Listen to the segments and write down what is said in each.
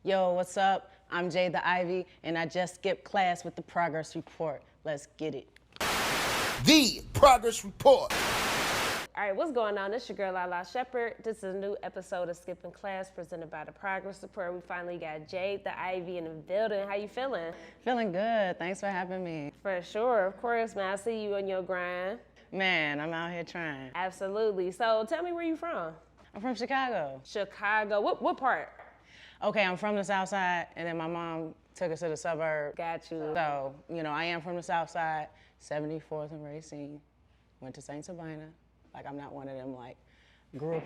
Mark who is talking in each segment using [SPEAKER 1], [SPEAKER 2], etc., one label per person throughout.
[SPEAKER 1] Yo, what's up? I'm Jade The Ivy, and I just skipped class with the progress report. Let's get it.
[SPEAKER 2] The Progress Report.
[SPEAKER 3] All right, what's going on? It's your girl, Lala Shepherd. This is a new episode of Skipping Class presented by the Progress Report. We finally got Jade The Ivy in the building. How you feeling?
[SPEAKER 1] Feeling good. Thanks for having me.
[SPEAKER 3] For sure, of course, man. I see you on your grind.
[SPEAKER 1] Man, I'm out here trying.
[SPEAKER 3] Absolutely. So tell me where you from?
[SPEAKER 1] I'm from Chicago.
[SPEAKER 3] Chicago. What part?
[SPEAKER 1] Okay, I'm from the South Side, and then my mom took us to the suburbs.
[SPEAKER 3] Got you.
[SPEAKER 1] So, I am from the South Side, 74th and Racine. Went to St. Sabina. Like, I'm not one of them, grew up,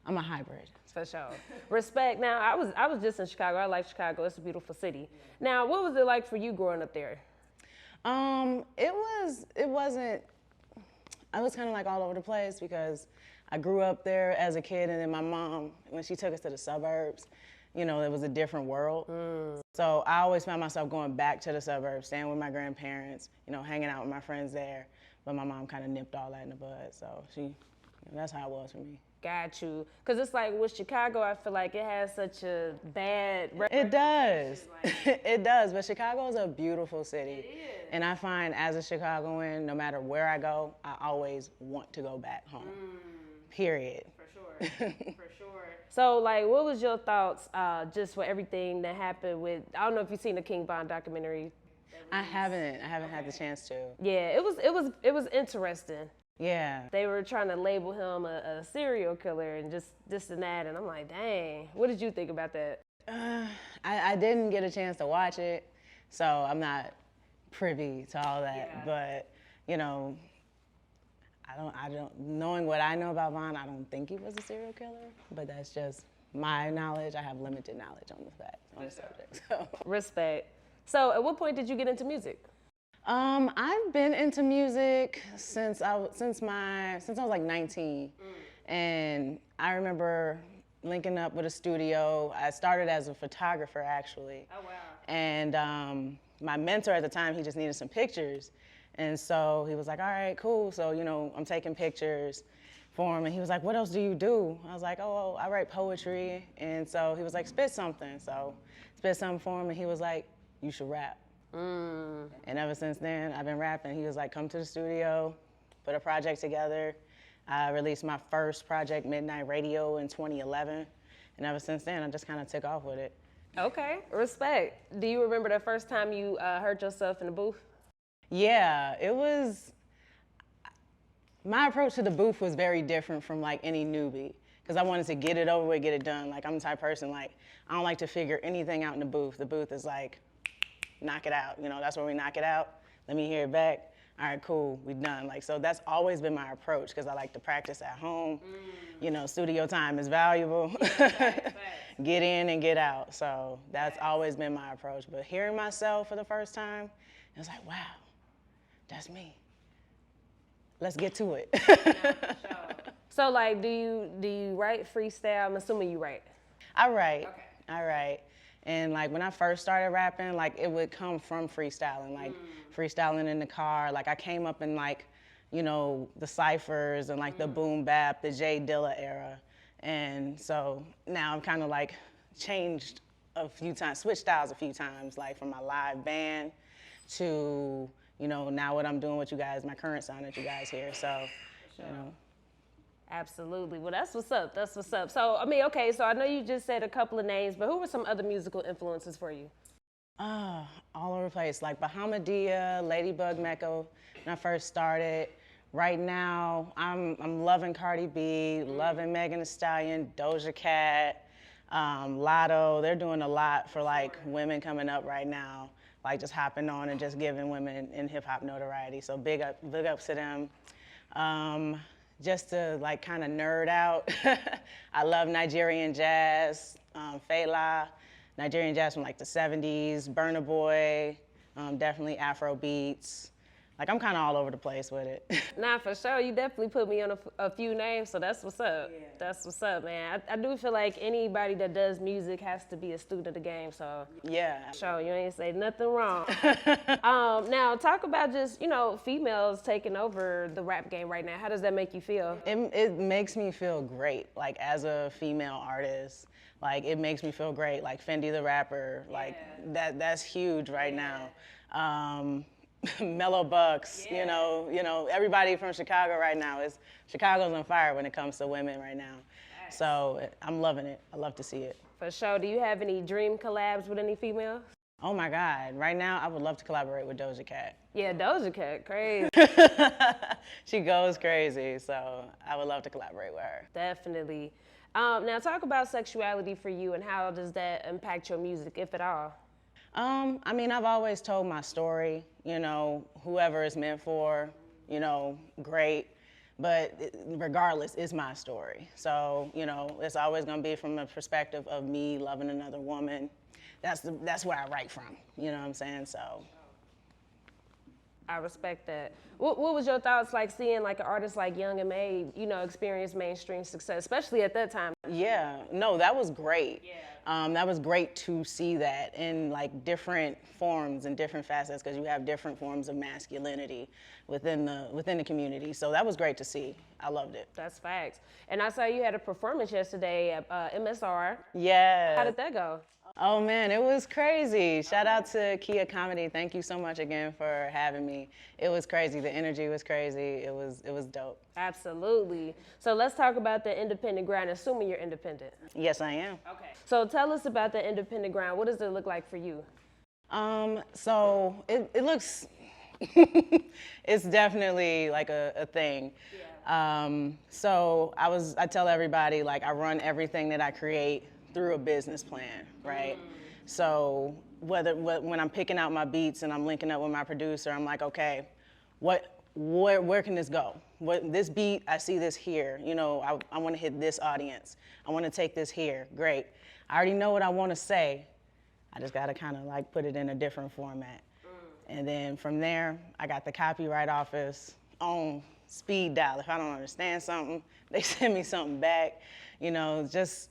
[SPEAKER 1] I'm a hybrid.
[SPEAKER 3] For sure. Respect. Now, I was just in Chicago. I like Chicago. It's a beautiful city. Now, what was it like for you growing up there?
[SPEAKER 1] It was kind of like all over the place because I grew up there as a kid, and then my mom, when she took us to the suburbs, it was a different world. So I always found myself going back to the suburbs, staying with my grandparents, hanging out with my friends there. But my mom kind of nipped all that in the bud, so that's how it was for me.
[SPEAKER 3] Got you. Because it's like with Chicago, I feel like it has such a bad
[SPEAKER 1] It does. It does, but Chicago is a beautiful city.
[SPEAKER 3] It is.
[SPEAKER 1] And I find as a Chicagoan, no matter where I go, I always want to go back home. Period.
[SPEAKER 3] For sure. For sure. So, what was your thoughts just for everything that happened with, I don't know if you've seen the King Von documentary.
[SPEAKER 1] I haven't had the chance to.
[SPEAKER 3] Yeah, it was interesting.
[SPEAKER 1] Yeah.
[SPEAKER 3] They were trying to label him a serial killer and just this and that, and I'm like, dang. What did you think about that?
[SPEAKER 1] I didn't get a chance to watch it, so I'm not privy to all that.
[SPEAKER 3] Yeah.
[SPEAKER 1] But I don't. Knowing what I know about Von, I don't think he was a serial killer. But that's just my knowledge. I have limited knowledge on the subject. So.
[SPEAKER 3] Respect. So, at what point did you get into music?
[SPEAKER 1] I've been into music since I was like 19, and I remember linking up with a studio. I started as a photographer actually.
[SPEAKER 3] Oh wow!
[SPEAKER 1] And my mentor at the time, he just needed some pictures, and so he was like, "All right, cool." So I'm taking pictures for him, and he was like, "What else do you do?" I was like, "Oh, I write poetry," and so he was like, "Spit something." So spit something for him, and he was like, "You should rap." And ever since then, I've been rapping. He was like, "Come to the studio, put a project together." I released my first project, Midnight Radio, in 2011. And ever since then, I just kind of took off with it.
[SPEAKER 3] Okay, respect. Do you remember the first time you heard yourself in the booth?
[SPEAKER 1] Yeah, my approach to the booth was very different from any newbie. Because I wanted to get it over with, get it done. I'm the type of person, I don't like to figure anything out in the booth. The booth is knock it out. That's where we knock it out. Let me hear it back. All right, cool, we done. So that's always been my approach because I like to practice at home. Studio time is valuable.
[SPEAKER 3] Right.
[SPEAKER 1] Get in and get out. So that's always been my approach. But hearing myself for the first time, it was like, wow, that's me. Let's get to it.
[SPEAKER 3] So, do you write freestyle? I'm assuming you write.
[SPEAKER 1] I write.
[SPEAKER 3] Okay.
[SPEAKER 1] I write. And when I first started rapping, it would come from freestyling, freestyling in the car. I came up in the ciphers and the boom bap, the Jade Dilla era. And so now I'm kind of changed a few times, switched styles a few times, from my live band to, now what I'm doing with you guys, my current sound that you guys hear. So,
[SPEAKER 3] Absolutely. Well, that's what's up. That's what's up. So, okay, so I know you just said a couple of names, but who were some other musical influences for you?
[SPEAKER 1] All over the place, Bahamadia, Ladybug Mecca when I first started. Right now, I'm loving Cardi B, loving Megan Thee Stallion, Doja Cat, Lotto. They're doing a lot for women coming up right now, just hopping on and just giving women in hip hop notoriety. So big ups to them. Just to kind of nerd out, I love Nigerian jazz, Fela, Nigerian jazz from the 70s, Burna Boy, definitely Afro beats. I'm kind of all over the place with it.
[SPEAKER 3] Nah, for sure. You definitely put me on a few names, so that's what's up. Yeah. That's what's up, man. I do feel like anybody that does music has to be a student of the game, so.
[SPEAKER 1] Yeah.
[SPEAKER 3] Sure, you ain't say nothing wrong. Now, talk about just, females taking over the rap game right now. How does that make you feel?
[SPEAKER 1] It makes me feel great, as a female artist. Like, it makes me feel great. Like Fendi the rapper, like that's huge right now. Mellow Bucks, you know, everybody from Chicago right now Chicago's on fire when it comes to women right now. So I'm loving it. I love to see it.
[SPEAKER 3] For sure. Do you have any dream collabs with any females?
[SPEAKER 1] Oh my God, right now I would love to collaborate with Doja Cat.
[SPEAKER 3] Yeah, Doja Cat, crazy.
[SPEAKER 1] She goes crazy, so I would love to collaborate with her.
[SPEAKER 3] Definitely. Now talk about sexuality for you and how does that impact your music, if at all?
[SPEAKER 1] I mean, I've always told my story, you know, whoever it's meant for, you know, great. But regardless, it's my story. So, you know, it's always gonna be from a perspective of me loving another woman. That's where I write from, you know what I'm saying? So.
[SPEAKER 3] I respect that. What was your thoughts like seeing like an artist like Young and May, you know, experience mainstream success, especially at that time?
[SPEAKER 1] Yeah, no, that was great. That was great to see that in like different forms and different facets, because you have different forms of masculinity within the community. So that was great to see. I loved it.
[SPEAKER 3] That's facts. And I saw you had a performance yesterday at MSR.
[SPEAKER 1] Yeah.
[SPEAKER 3] How did that go?
[SPEAKER 1] Oh man, it was crazy. Shout out to Kia Comedy. Thank you so much again for having me. It was crazy. The energy was crazy. It was dope.
[SPEAKER 3] Absolutely. So let's talk about the independent grind, assuming you're independent.
[SPEAKER 1] Yes, I am.
[SPEAKER 3] Okay. So tell us about the independent grind. What does it look like for you?
[SPEAKER 1] So it looks, it's definitely like a thing. So I tell everybody, like, I run everything that I create through a business plan, right? So when I'm picking out my beats and I'm linking up with my producer, I'm like, okay, where can this go? This beat, I see this here. You know, I want to hit this audience. I want to take this here. Great. I already know what I want to say. I just got to kind of like put it in a different format. And then from there, I got the copyright office on speed dial. If I don't understand something, they send me something back. You know, it's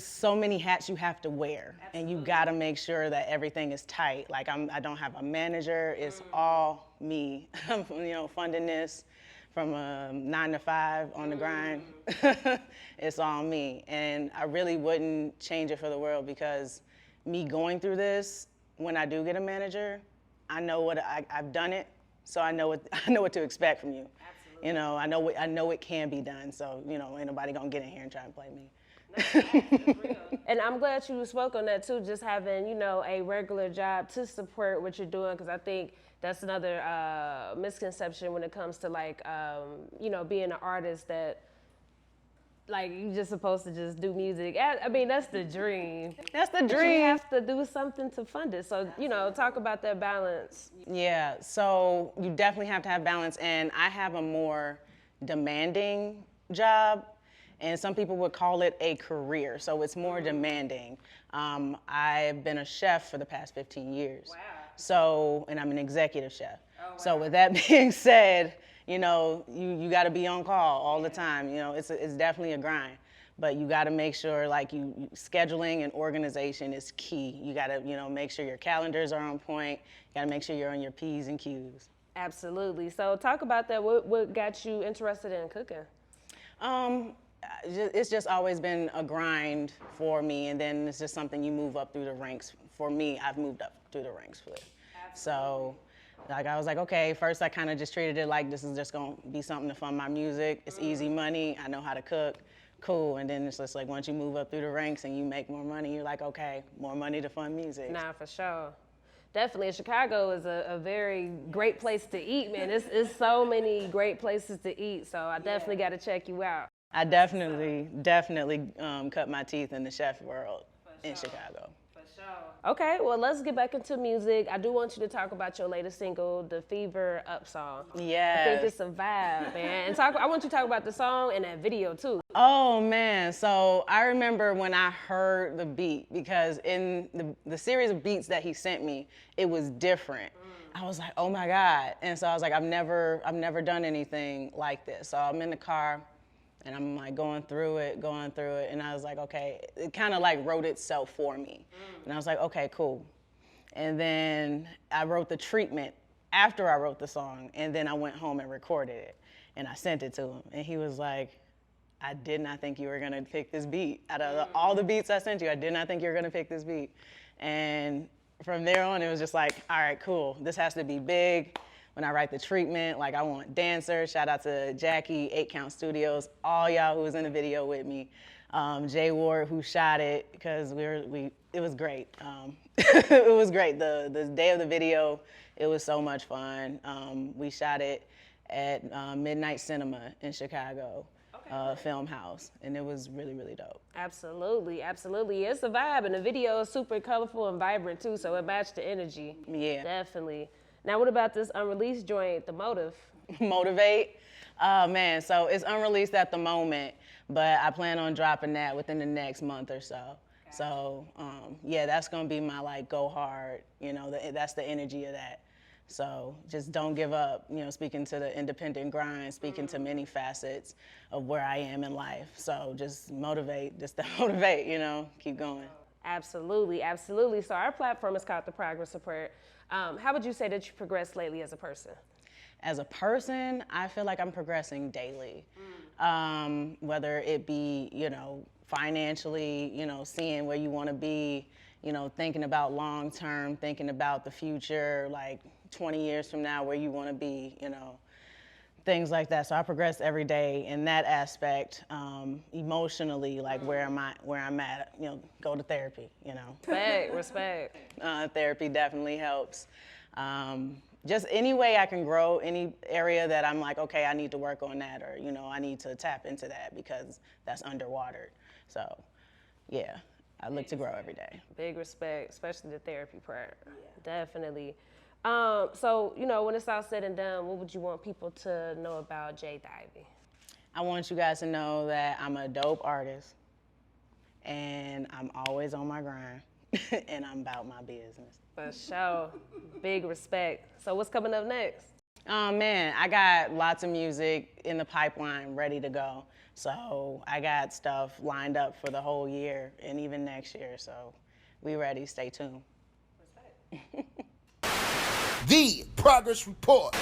[SPEAKER 1] so many hats you have to wear. Absolutely. And you gotta make sure that everything is tight. Like I don't have a manager, it's all me. You know, funding this from a 9 to 5 on the grind. It's all me. And I really wouldn't change it for the world, because me going through this, when I do get a manager, I know I've done it, so I know what to expect from you. Absolutely. You know, I know it can be done, so, you know, ain't nobody gonna get in here and try and play me.
[SPEAKER 3] That's real. And I'm glad you spoke on that too, just having, you know, a regular job to support what you're doing, because I think that's another misconception when it comes to like, you know, being an artist, that like you're just supposed to just do music. I mean, that's the dream.
[SPEAKER 1] That's the dream.
[SPEAKER 3] But you have to do something to fund it. So, you know, talk about that balance.
[SPEAKER 1] Yeah, so you definitely have to have balance, and I have a more demanding job. And some people would call it a career, so it's more demanding. I've been a chef for the past 15 years. Wow. So, and I'm an executive chef. Oh, wow. So with that being said, you know, you gotta be on call all the time. You know, it's definitely a grind, but you gotta make sure, like, scheduling and organization is key. You gotta, you know, make sure your calendars are on point. You gotta make sure you're on your P's and Q's.
[SPEAKER 3] Absolutely. So talk about that. What got you interested in cooking?
[SPEAKER 1] It's just always been a grind for me, and then it's just something you move up through the ranks. For me, I've moved up through the ranks with. So, like, I was like, okay, first I kind of just treated it like this is just gonna be something to fund my music. It's easy money, I know how to cook, cool. And then it's just like, once you move up through the ranks and you make more money, you're like, okay, more money to fund music.
[SPEAKER 3] Nah, for sure. Definitely, Chicago is a very great place to eat, man. It's so many great places to eat, so I definitely got to check you out.
[SPEAKER 1] I definitely cut my teeth in the chef world in Chicago.
[SPEAKER 3] For sure. Okay, well, let's get back into music. I do want you to talk about your latest single, the Fever Up song.
[SPEAKER 1] Yeah.
[SPEAKER 3] I think it's a vibe, man. And I want you to talk about the song and that video too.
[SPEAKER 1] Oh man, so I remember when I heard the beat, because in the series of beats that he sent me, it was different. I was like, oh my God. And so I was like, I've never done anything like this. So I'm in the car, and I'm like going through it, and I was like, okay, it kind of like wrote itself for me. And I was like, okay, cool. And then I wrote the treatment after I wrote the song, and then I went home and recorded it, and I sent it to him, and he was like, I did not think you were gonna pick this beat. Out of all the beats I sent you, I did not think you were gonna pick this beat. And from there on, it was just like, all right, cool. This has to be big. When I write the treatment, like I want dancers. Shout out to Jackie, 8 Count Studios, all y'all who was in the video with me. Jay Ward, who shot it, because it was great. It was great. The day of the video, it was so much fun. We shot it at Midnight Cinema in Chicago, film house, and it was really, really dope.
[SPEAKER 3] Absolutely, absolutely. It's a vibe, and the video is super colorful and vibrant too, so it matched the energy.
[SPEAKER 1] Yeah.
[SPEAKER 3] Definitely. Now, what about this unreleased joint, The Motive?
[SPEAKER 1] Motivate. Man, so it's unreleased at the moment, but I plan on dropping that within the next month or so. Okay. So, yeah, that's gonna be my like go hard, you know, that's the energy of that. So just don't give up, you know, speaking to the independent grind, speaking to many facets of where I am in life. So just motivate, you know, keep going.
[SPEAKER 3] Absolutely, absolutely. So our platform is called The Progress Report. How would you say that you progressed lately as a person?
[SPEAKER 1] As a person, I feel like I'm progressing daily. Whether it be, you know, financially, you know, seeing where you want to be, you know, thinking about long term, thinking about the future, like 20 years from now, where you want to be, you know, things like that. So I progress every day in that aspect. Emotionally, like where I'm at, you know, go to therapy, you know.
[SPEAKER 3] Respect.
[SPEAKER 1] Therapy definitely helps. Just any way I can grow, any area that I'm like, okay, I need to work on that, or, you know, I need to tap into that because that's underwater. So, yeah, I look to grow every day.
[SPEAKER 3] Big respect, especially the therapy part. Yeah. Definitely. So, you know, when it's all said and done, what would you want people to know about Jade The Ivy?
[SPEAKER 1] I want you guys to know that I'm a dope artist, and I'm always on my grind, and I'm about my business.
[SPEAKER 3] For sure. Big respect. So what's coming up next?
[SPEAKER 1] Man, I got lots of music in the pipeline ready to go. So I got stuff lined up for the whole year and even next year. So we ready. Stay tuned.
[SPEAKER 2] The Progress Report.